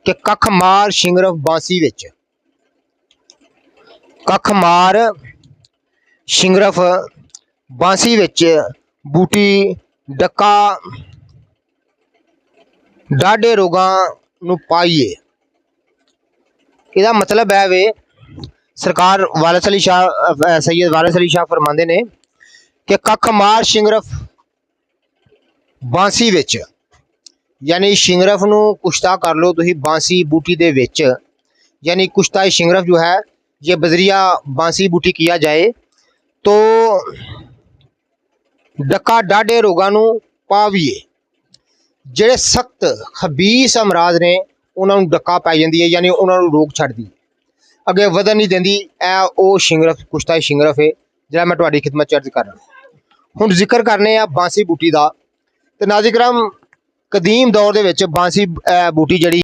कि कख मार शिंगरफ बांसी विच, कख मार शिंगरफ बांसी विच बूटी डका डाढे रोगां नूं पाईए। इहदा मतलब है वे सरकार वारिस अली शाह सैयद वारिस अली शाह फरमाते ने कि कख मार शिंगरफ बांसी विच, यानी शिंगरफ नूं कुश्ता कर लो तुसीं बांसी बूटी दे विच, यानी कुश्ता शिंगरफ जो है ये बजरिया बांसी बूटी किया जाए तो डका डाढे रोगां नूं पावीए। ਜਿਹੜੇ सख्त खबीस अमराज ने उन्होंने डका पै जाती है, यानी उन्होंने रोक छड्डदी अगे वधन नहीं देंदी। वो शिंगरफ कुश्ता शिंगरफ है जिहड़ा मैं तुहाडी खिदमत च अर्ज कर रहा। हुण जिक्र करने आ बांसी बूटी का। तो नाज़रीन करम कदीम दौर दे विच बांसी बूटी जिहड़ी